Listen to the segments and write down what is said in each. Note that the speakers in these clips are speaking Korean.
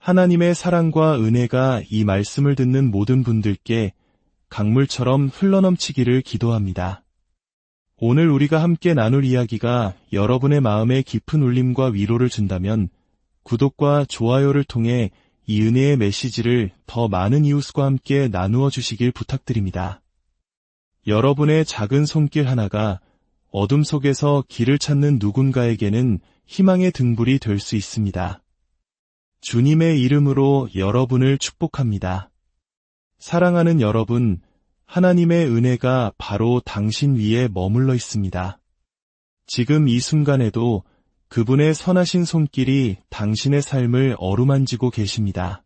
하나님의 사랑과 은혜가 이 말씀을 듣는 모든 분들께 강물처럼 흘러넘치기를 기도합니다. 오늘 우리가 함께 나눌 이야기가 여러분의 마음에 깊은 울림과 위로를 준다면 구독과 좋아요를 통해 이 은혜의 메시지를 더 많은 이웃과 함께 나누어 주시길 부탁드립니다. 여러분의 작은 손길 하나가 어둠 속에서 길을 찾는 누군가에게는 희망의 등불이 될 수 있습니다. 주님의 이름으로 여러분을 축복합니다. 사랑하는 여러분, 하나님의 은혜가 바로 당신 위에 머물러 있습니다. 지금 이 순간에도 그분의 선하신 손길이 당신의 삶을 어루만지고 계십니다.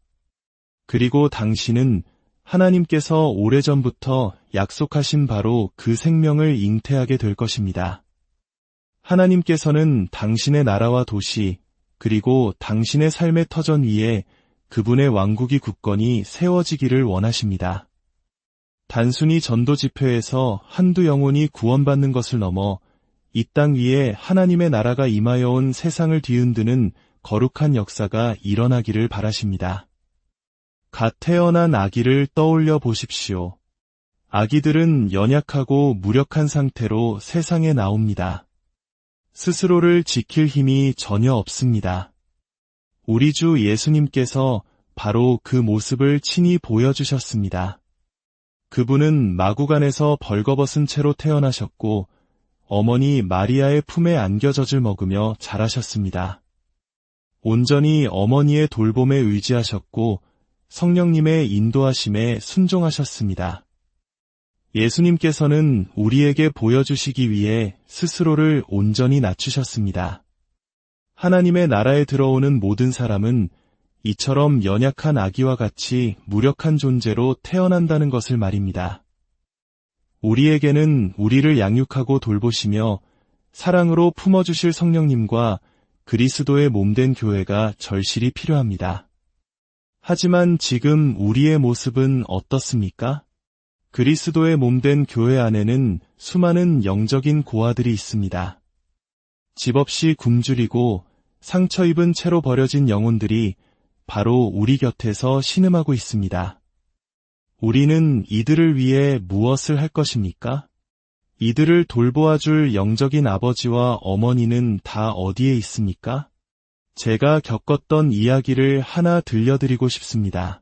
그리고 당신은 하나님께서 오래전부터 약속하신 바로 그 생명을 잉태하게 될 것입니다. 하나님께서는 당신의 나라와 도시, 그리고 당신의 삶의 터전 위에 그분의 왕국이 굳건히 세워지기를 원하십니다. 단순히 전도 집회에서 한두 영혼이 구원받는 것을 넘어 이 땅 위에 하나님의 나라가 임하여 온 세상을 뒤흔드는 거룩한 역사가 일어나기를 바라십니다. 갓 태어난 아기를 떠올려 보십시오. 아기들은 연약하고 무력한 상태로 세상에 나옵니다. 스스로를 지킬 힘이 전혀 없습니다. 우리 주 예수님께서 바로 그 모습을 친히 보여주셨습니다. 그분은 마구간에서 벌거벗은 채로 태어나셨고 어머니 마리아의 품에 안겨 젖을 먹으며 자라셨습니다. 온전히 어머니의 돌봄에 의지하셨고 성령님의 인도하심에 순종하셨습니다. 예수님께서는 우리에게 보여주시기 위해 스스로를 온전히 낮추셨습니다. 하나님의 나라에 들어오는 모든 사람은 이처럼 연약한 아기와 같이 무력한 존재로 태어난다는 것을 말입니다. 우리에게는 우리를 양육하고 돌보시며 사랑으로 품어주실 성령님과 그리스도의 몸된 교회가 절실히 필요합니다. 하지만 지금 우리의 모습은 어떻습니까? 그리스도의 몸된 교회 안에는 수많은 영적인 고아들이 있습니다. 집 없이 굶주리고 상처 입은 채로 버려진 영혼들이 바로 우리 곁에서 신음하고 있습니다. 우리는 이들을 위해 무엇을 할 것입니까? 이들을 돌보아줄 영적인 아버지와 어머니는 다 어디에 있습니까? 제가 겪었던 이야기를 하나 들려드리고 싶습니다.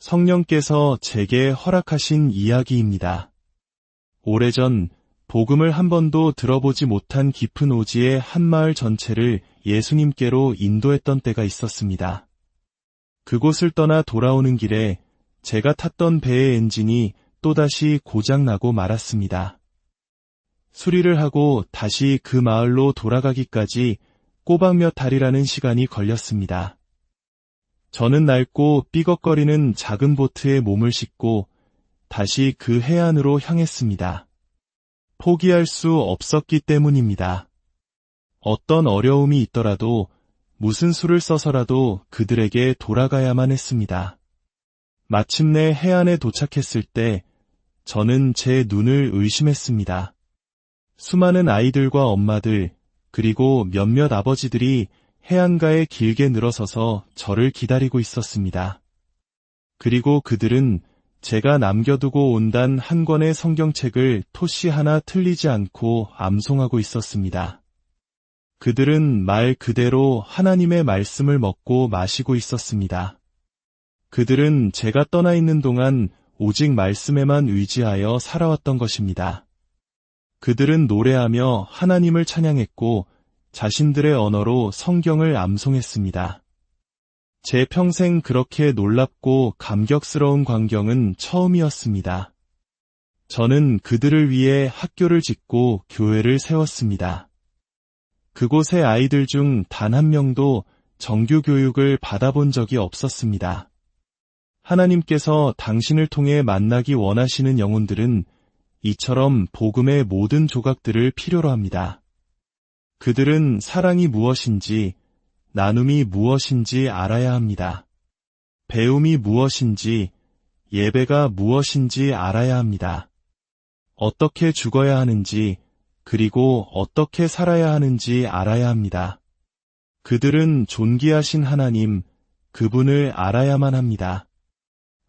성령께서 제게 허락하신 이야기입니다. 오래전 복음을 한 번도 들어보지 못한 깊은 오지의 한 마을 전체를 예수님께로 인도했던 때가 있었습니다. 그곳을 떠나 돌아오는 길에 제가 탔던 배의 엔진이 또다시 고장나고 말았습니다. 수리를 하고 다시 그 마을로 돌아가기까지 꼬박 몇 달이라는 시간이 걸렸습니다. 저는 낡고 삐걱거리는 작은 보트에 몸을 싣고 다시 그 해안으로 향했습니다. 포기할 수 없었기 때문입니다. 어떤 어려움이 있더라도 무슨 수를 써서라도 그들에게 돌아가야만 했습니다. 마침내 해안에 도착했을 때 저는 제 눈을 의심했습니다. 수많은 아이들과 엄마들, 그리고 몇몇 아버지들이 해안가에 길게 늘어서서 저를 기다리고 있었습니다. 그리고 그들은 제가 남겨두고 온단 한 권의 성경책을 토시 하나 틀리지 않고 암송하고 있었습니다. 그들은 말 그대로 하나님의 말씀을 먹고 마시고 있었습니다. 그들은 제가 떠나 있는 동안 오직 말씀에만 의지하여 살아왔던 것입니다. 그들은 노래하며 하나님을 찬양했고 자신들의 언어로 성경을 암송했습니다. 제 평생 그렇게 놀랍고 감격스러운 광경은 처음이었습니다. 저는 그들을 위해 학교를 짓고 교회를 세웠습니다. 그곳의 아이들 중 단 한 명도 정규 교육을 받아본 적이 없었습니다. 하나님께서 당신을 통해 만나기 원하시는 영혼들은 이처럼 복음의 모든 조각들을 필요로 합니다. 그들은 사랑이 무엇인지, 나눔이 무엇인지 알아야 합니다. 배움이 무엇인지, 예배가 무엇인지 알아야 합니다. 어떻게 죽어야 하는지, 그리고 어떻게 살아야 하는지 알아야 합니다. 그들은 존귀하신 하나님, 그분을 알아야만 합니다.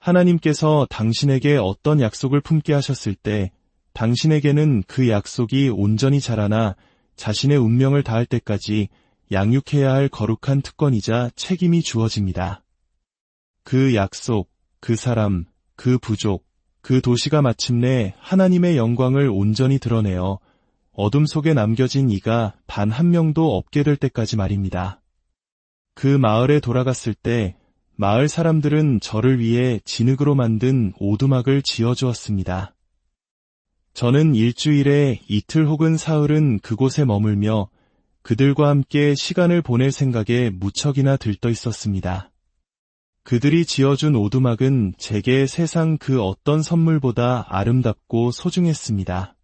하나님께서 당신에게 어떤 약속을 품게 하셨을 때 당신에게는 그 약속이 온전히 자라나 자신의 운명을 다할 때까지 양육해야 할 거룩한 특권이자 책임이 주어집니다. 그 약속, 그 사람, 그 부족, 그 도시가 마침내 하나님의 영광을 온전히 드러내어 어둠 속에 남겨진 이가 단 한 명도 없게 될 때까지 말입니다. 그 마을에 돌아갔을 때 마을 사람들은 저를 위해 진흙으로 만든 오두막을 지어주었습니다. 저는 일주일에 이틀 혹은 사흘은 그곳에 머물며 그들과 함께 시간을 보낼 생각에 무척이나 들떠 있었습니다. 그들이 지어준 오두막은 제게 세상 그 어떤 선물보다 아름답고 소중했습니다.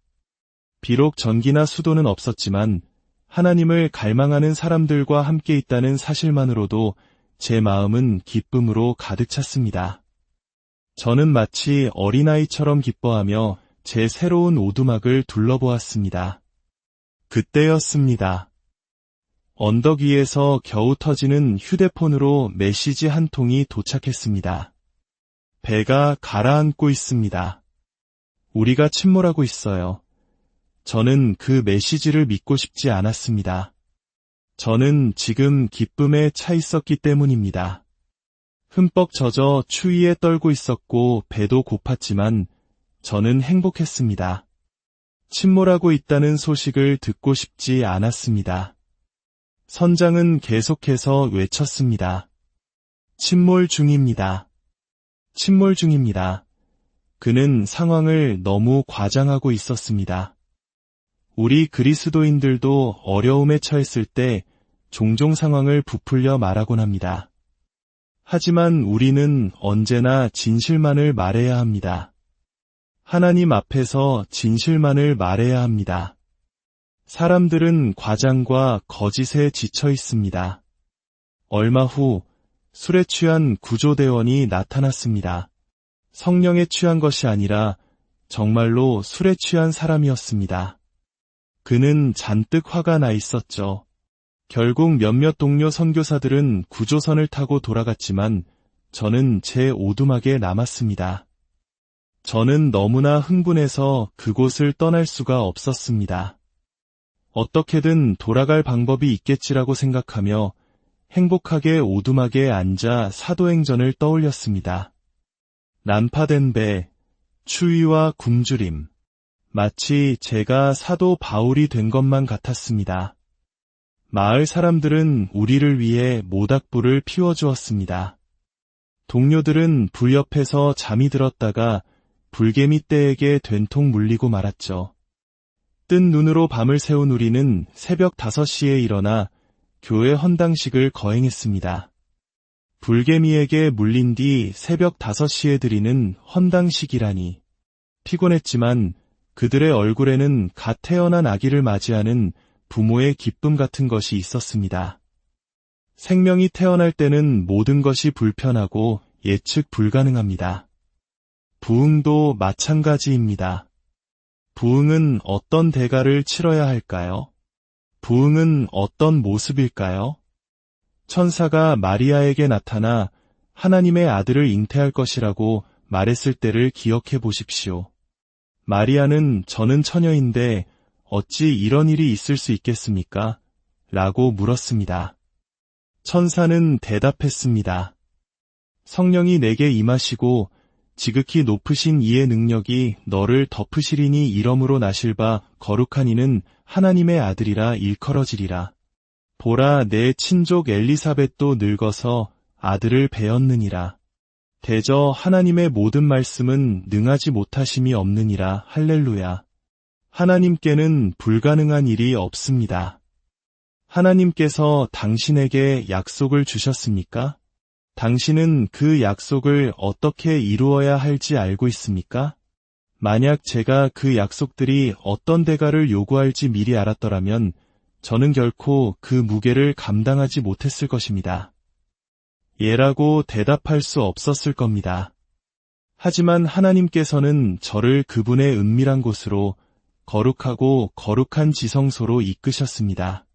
비록 전기나 수도는 없었지만 하나님을 갈망하는 사람들과 함께 있다는 사실만으로도 제 마음은 기쁨으로 가득 찼습니다. 저는 마치 어린아이처럼 기뻐하며 제 새로운 오두막을 둘러보았습니다. 그때였습니다. 언덕 위에서 겨우 터지는 휴대폰으로 메시지 한 통이 도착했습니다. 배가 가라앉고 있습니다. 우리가 침몰하고 있어요. 저는 그 메시지를 믿고 싶지 않았습니다. 저는 지금 기쁨에 차 있었기 때문입니다. 흠뻑 젖어 추위에 떨고 있었고 배도 고팠지만 저는 행복했습니다. 침몰하고 있다는 소식을 듣고 싶지 않았습니다. 선장은 계속해서 외쳤습니다. 침몰 중입니다. 침몰 중입니다. 그는 상황을 너무 과장하고 있었습니다. 우리 그리스도인들도 어려움에 처했을 때 종종 상황을 부풀려 말하곤 합니다. 하지만 우리는 언제나 진실만을 말해야 합니다. 하나님 앞에서 진실만을 말해야 합니다. 사람들은 과장과 거짓에 지쳐 있습니다. 얼마 후 술에 취한 구조대원이 나타났습니다. 성령에 취한 것이 아니라 정말로 술에 취한 사람이었습니다. 그는 잔뜩 화가 나 있었죠. 결국 몇몇 동료 선교사들은 구조선을 타고 돌아갔지만 저는 제 오두막에 남았습니다. 저는 너무나 흥분해서 그곳을 떠날 수가 없었습니다. 어떻게든 돌아갈 방법이 있겠지라고 생각하며 행복하게 오두막에 앉아 사도행전을 떠올렸습니다. 난파된 배, 추위와 굶주림, 마치 제가 사도 바울이 된 것만 같았습니다. 마을 사람들은 우리를 위해 모닥불을 피워주었습니다. 동료들은 불 옆에서 잠이 들었다가 불개미 떼에게 된통 물리고 말았죠. 뜬 눈으로 밤을 새운 우리는 새벽 5시에 일어나 교회 헌당식을 거행했습니다. 불개미에게 물린 뒤 새벽 5시에 드리는 헌당식이라니. 피곤했지만 그들의 얼굴에는 갓 태어난 아기를 맞이하는 부모의 기쁨 같은 것이 있었습니다. 생명이 태어날 때는 모든 것이 불편하고 예측 불가능합니다. 부흥도 마찬가지입니다. 부흥은 어떤 대가를 치러야 할까요? 부흥은 어떤 모습일까요? 천사가 마리아에게 나타나 하나님의 아들을 잉태할 것이라고 말했을 때를 기억해 보십시오. 마리아는 저는 처녀인데 어찌 이런 일이 있을 수 있겠습니까? 라고 물었습니다. 천사는 대답했습니다. 성령이 내게 임하시고 지극히 높으신 이의 능력이 너를 덮으시리니 이러므로 나실 바 거룩한 이는 하나님의 아들이라 일컬어지리라. 보라, 내 친족 엘리사벳도 늙어서 아들을 배었느니라. 대저 하나님의 모든 말씀은 능하지 못하심이 없느니라. 할렐루야. 하나님께는 불가능한 일이 없습니다. 하나님께서 당신에게 약속을 주셨습니까? 당신은 그 약속을 어떻게 이루어야 할지 알고 있습니까? 만약 제가 그 약속들이 어떤 대가를 요구할지 미리 알았더라면 저는 결코 그 무게를 감당하지 못했을 것입니다. 예라고 대답할 수 없었을 겁니다. 하지만 하나님께서는 저를 그분의 은밀한 곳으로 거룩하고 거룩한 지성소로 이끄셨습니다.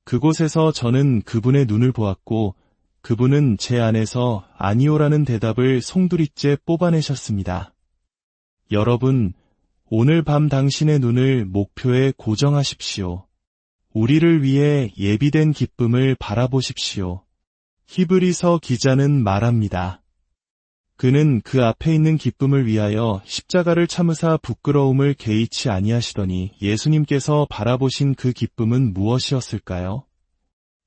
그곳에서 저는 그분의 눈을 보았고 그분은 제 안에서 아니오라는 대답을 송두리째 뽑아내셨습니다. 여러분, 오늘 밤 당신의 눈을 목표에 고정하십시오. 우리를 위해 예비된 기쁨을 바라보십시오. 히브리서 기자는 말합니다. 그는 그 앞에 있는 기쁨을 위하여 십자가를 참으사 부끄러움을 개의치 아니하시더니 예수님께서 바라보신 그 기쁨은 무엇이었을까요?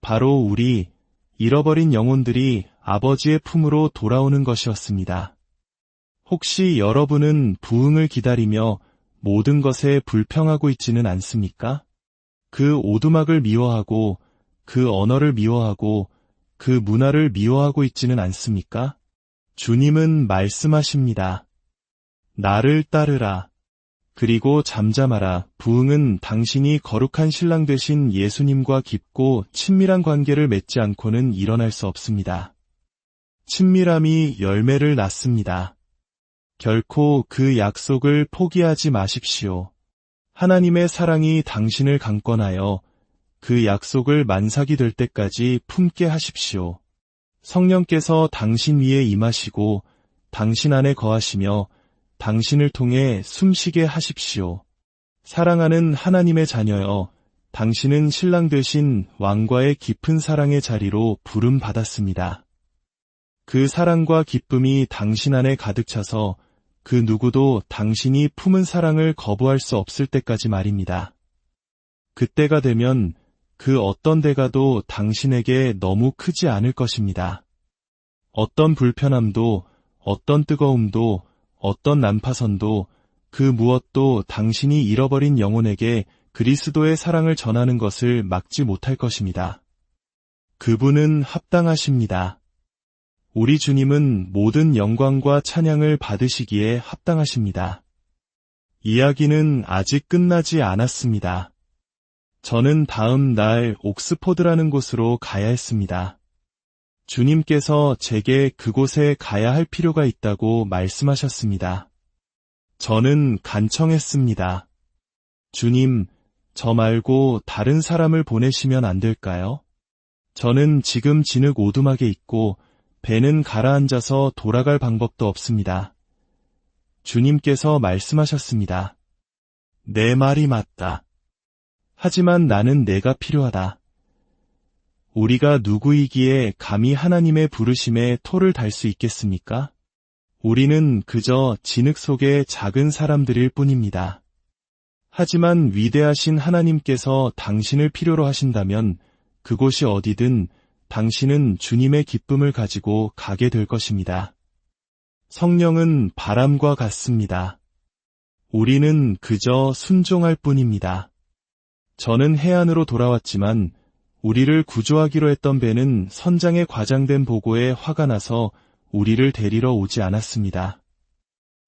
바로 우리 잃어버린 영혼들이 아버지의 품으로 돌아오는 것이었습니다. 혹시 여러분은 부흥을 기다리며 모든 것에 불평하고 있지는 않습니까? 그 오두막을 미워하고 그 언어를 미워하고 그 문화를 미워하고 있지는 않습니까? 주님은 말씀하십니다. 나를 따르라. 그리고 잠잠하라. 부흥은 당신이 거룩한 신랑 되신 예수님과 깊고 친밀한 관계를 맺지 않고는 일어날 수 없습니다. 친밀함이 열매를 낳습니다. 결코 그 약속을 포기하지 마십시오. 하나님의 사랑이 당신을 강권하여 그 약속을 만삭이 될 때까지 품게 하십시오. 성령께서 당신 위에 임하시고 당신 안에 거하시며 당신을 통해 숨쉬게 하십시오. 사랑하는 하나님의 자녀여, 당신은 신랑 되신 왕과의 깊은 사랑의 자리로 부름받았습니다. 그 사랑과 기쁨이 당신 안에 가득 차서 그 누구도 당신이 품은 사랑을 거부할 수 없을 때까지 말입니다. 그때가 되면 그 어떤 대가도 당신에게 너무 크지 않을 것입니다. 어떤 불편함도, 어떤 뜨거움도, 어떤 난파선도, 그 무엇도 당신이 잃어버린 영혼에게 그리스도의 사랑을 전하는 것을 막지 못할 것입니다. 그분은 합당하십니다. 우리 주님은 모든 영광과 찬양을 받으시기에 합당하십니다. 이야기는 아직 끝나지 않았습니다. 저는 다음 날 옥스포드라는 곳으로 가야 했습니다. 주님께서 제게 그곳에 가야 할 필요가 있다고 말씀하셨습니다. 저는 간청했습니다. 주님, 저 말고 다른 사람을 보내시면 안 될까요? 저는 지금 진흙 오두막에 있고 배는 가라앉아서 돌아갈 방법도 없습니다. 주님께서 말씀하셨습니다. 내 말이 맞다. 하지만 나는 내가 필요하다. 우리가 누구이기에 감히 하나님의 부르심에 토를 달 수 있겠습니까? 우리는 그저 진흙 속의 작은 사람들일 뿐입니다. 하지만 위대하신 하나님께서 당신을 필요로 하신다면 그곳이 어디든 당신은 주님의 기쁨을 가지고 가게 될 것입니다. 성령은 바람과 같습니다. 우리는 그저 순종할 뿐입니다. 저는 해안으로 돌아왔지만 우리를 구조하기로 했던 배는 선장의 과장된 보고에 화가 나서 우리를 데리러 오지 않았습니다.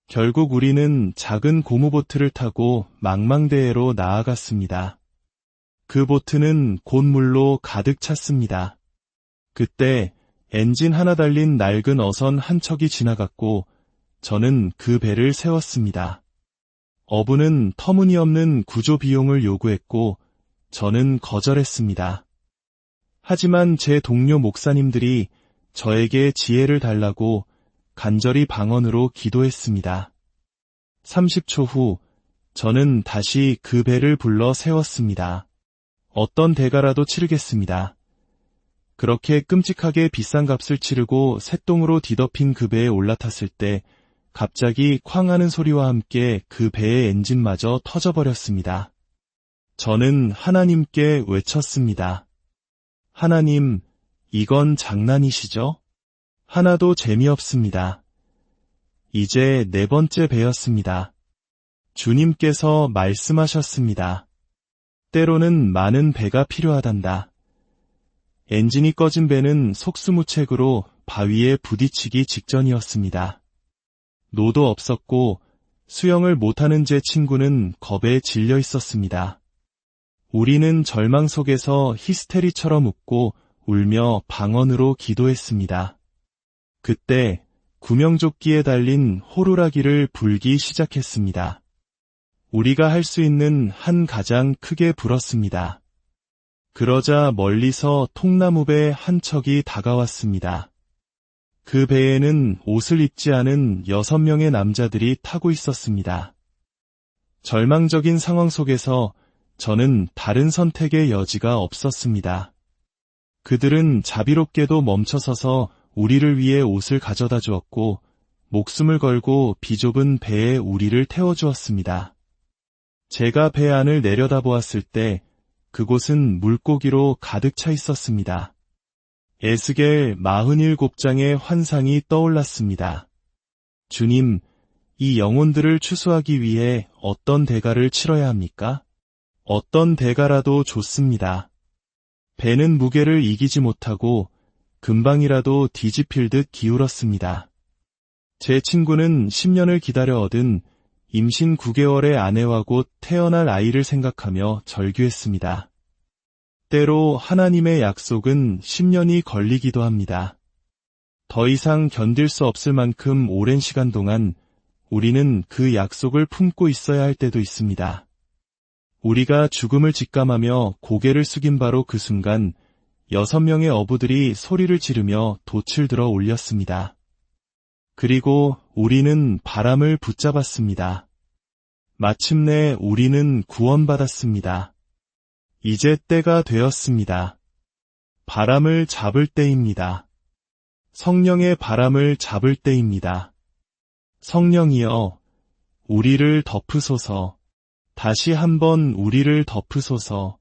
결국 우리는 작은 고무보트를 타고 망망대해로 나아갔습니다. 그 보트는 곧 물로 가득 찼습니다. 그때 엔진 하나 달린 낡은 어선 한 척이 지나갔고 저는 그 배를 세웠습니다. 어부는 터무니없는 구조 비용을 요구했고 저는 거절했습니다. 하지만 제 동료 목사님들이 저에게 지혜를 달라고 간절히 방언으로 기도했습니다. 30초 후 저는 다시 그 배를 불러 세웠습니다. 어떤 대가라도 치르겠습니다. 그렇게 끔찍하게 비싼 값을 치르고 새똥으로 뒤덮인 그 배에 올라탔을 때 갑자기 쾅 하는 소리와 함께 그 배의 엔진마저 터져버렸습니다. 저는 하나님께 외쳤습니다. 하나님, 이건 장난이시죠? 하나도 재미없습니다. 이제 4번째 배였습니다. 주님께서 말씀하셨습니다. 때로는 많은 배가 필요하단다. 엔진이 꺼진 배는 속수무책으로 바위에 부딪히기 직전이었습니다. 노도 없었고 수영을 못하는 제 친구는 겁에 질려 있었습니다. 우리는 절망 속에서 히스테리처럼 웃고 울며 방언으로 기도했습니다. 그때 구명조끼에 달린 호루라기를 불기 시작했습니다. 우리가 할 수 있는 한 가장 크게 불었습니다. 그러자 멀리서 통나무배 한 척이 다가왔습니다. 그 배에는 옷을 입지 않은 6명의 남자들이 타고 있었습니다. 절망적인 상황 속에서 저는 다른 선택의 여지가 없었습니다. 그들은 자비롭게도 멈춰서서 우리를 위해 옷을 가져다 주었고 목숨을 걸고 비좁은 배에 우리를 태워주었습니다. 제가 배 안을 내려다보았을 때 그곳은 물고기로 가득 차 있었습니다. 에스겔 47장의 환상이 떠올랐습니다. 주님, 이 영혼들을 추수하기 위해 어떤 대가를 치러야 합니까? 어떤 대가라도 좋습니다. 배는 무게를 이기지 못하고 금방이라도 뒤집힐 듯 기울었습니다. 제 친구는 10년을 기다려 얻은 임신 9개월의 아내와 곧 태어날 아이를 생각하며 절규했습니다. 때로 하나님의 약속은 10년이 걸리기도 합니다. 더 이상 견딜 수 없을 만큼 오랜 시간 동안 우리는 그 약속을 품고 있어야 할 때도 있습니다. 우리가 죽음을 직감하며 고개를 숙인 바로 그 순간 6명의 어부들이 소리를 지르며 돛을 들어 올렸습니다. 그리고 우리는 바람을 붙잡았습니다. 마침내 우리는 구원받았습니다. 이제 때가 되었습니다. 바람을 잡을 때입니다. 성령의 바람을 잡을 때입니다. 성령이여, 우리를 덮으소서. 다시 한번 우리를 덮으소서.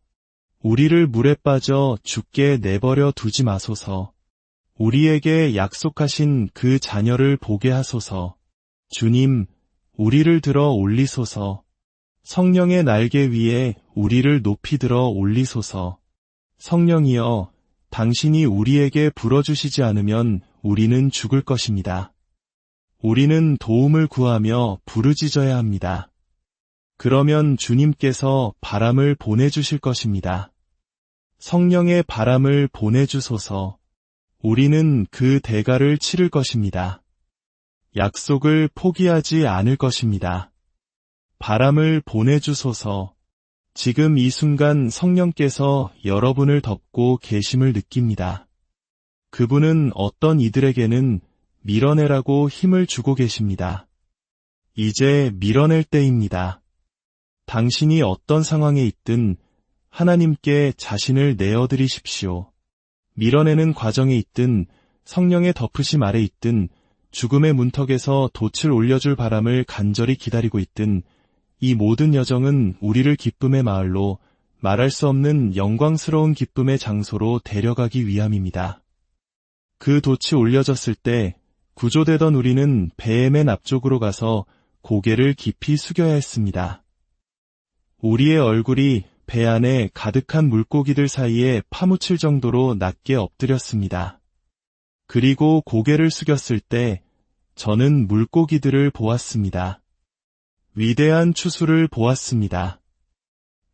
우리를 물에 빠져 죽게 내버려 두지 마소서. 우리에게 약속하신 그 자녀를 보게 하소서. 주님, 우리를 들어 올리소서. 성령의 날개 위에 우리를 높이 들어 올리소서. 성령이여, 당신이 우리에게 불어주시지 않으면 우리는 죽을 것입니다. 우리는 도움을 구하며 부르짖어야 합니다. 그러면 주님께서 바람을 보내주실 것입니다. 성령의 바람을 보내주소서. 우리는 그 대가를 치를 것입니다. 약속을 포기하지 않을 것입니다. 바람을 보내주소서. 지금 이 순간 성령께서 여러분을 덮고 계심을 느낍니다. 그분은 어떤 이들에게는 밀어내라고 힘을 주고 계십니다. 이제 밀어낼 때입니다. 당신이 어떤 상황에 있든 하나님께 자신을 내어드리십시오. 밀어내는 과정에 있든 성령의 덮으심 아래 있든 죽음의 문턱에서 돛을 올려줄 바람을 간절히 기다리고 있든 이 모든 여정은 우리를 기쁨의 마을로 말할 수 없는 영광스러운 기쁨의 장소로 데려가기 위함입니다. 그 돛이 올려졌을 때 구조되던 우리는 배의 맨 앞쪽으로 가서 고개를 깊이 숙여야 했습니다. 우리의 얼굴이 배 안에 가득한 물고기들 사이에 파묻힐 정도로 낮게 엎드렸습니다. 그리고 고개를 숙였을 때 저는 물고기들을 보았습니다. 위대한 추수를 보았습니다.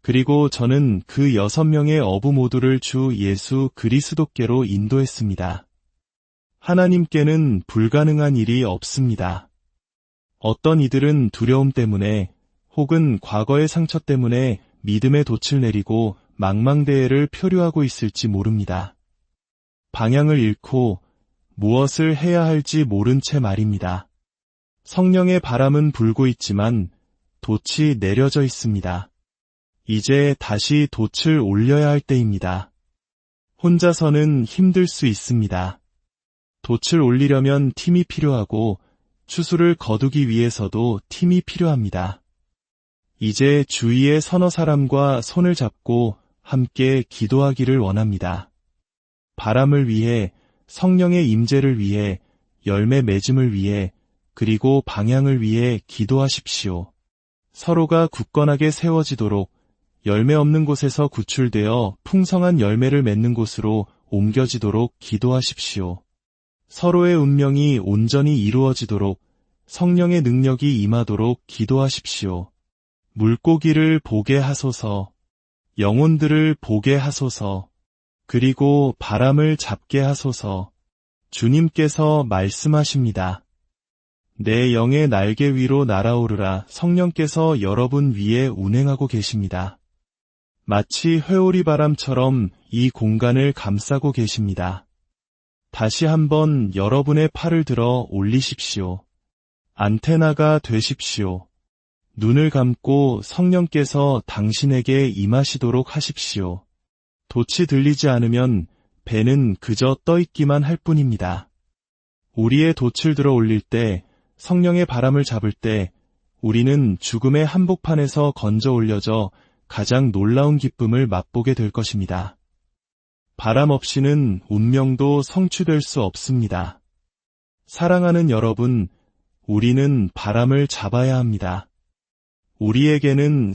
그리고 저는 그 6명의 어부 모두를 주 예수 그리스도께로 인도했습니다. 하나님께는 불가능한 일이 없습니다. 어떤 이들은 두려움 때문에 혹은 과거의 상처 때문에 믿음의 돛을 내리고 망망대해를 표류하고 있을지 모릅니다. 방향을 잃고 무엇을 해야 할지 모른 채 말입니다. 성령의 바람은 불고 있지만 돛이 내려져 있습니다. 이제 다시 돛을 올려야 할 때입니다. 혼자서는 힘들 수 있습니다. 돛을 올리려면 팀이 필요하고 추수를 거두기 위해서도 팀이 필요합니다. 이제 주위의 서너 사람과 손을 잡고 함께 기도하기를 원합니다. 바람을 위해, 성령의 임재를 위해, 열매 맺음을 위해, 그리고 방향을 위해 기도하십시오. 서로가 굳건하게 세워지도록 열매 없는 곳에서 구출되어 풍성한 열매를 맺는 곳으로 옮겨지도록 기도하십시오. 서로의 운명이 온전히 이루어지도록 성령의 능력이 임하도록 기도하십시오. 물고기를 보게 하소서, 영혼들을 보게 하소서, 그리고 바람을 잡게 하소서. 주님께서 말씀하십니다. 내 영의 날개 위로 날아오르라. 성령께서 여러분 위에 운행하고 계십니다. 마치 회오리 바람처럼 이 공간을 감싸고 계십니다. 다시 한번 여러분의 팔을 들어 올리십시오. 안테나가 되십시오. 눈을 감고 성령께서 당신에게 임하시도록 하십시오. 돛이 들리지 않으면 배는 그저 떠있기만 할 뿐입니다. 우리의 돛을 들어 올릴 때, 성령의 바람을 잡을 때, 우리는 죽음의 한복판에서 건져 올려져 가장 놀라운 기쁨을 맛보게 될 것입니다. 바람 없이는 운명도 성취될 수 없습니다. 사랑하는 여러분, 우리는 바람을 잡아야 합니다. 우리에게는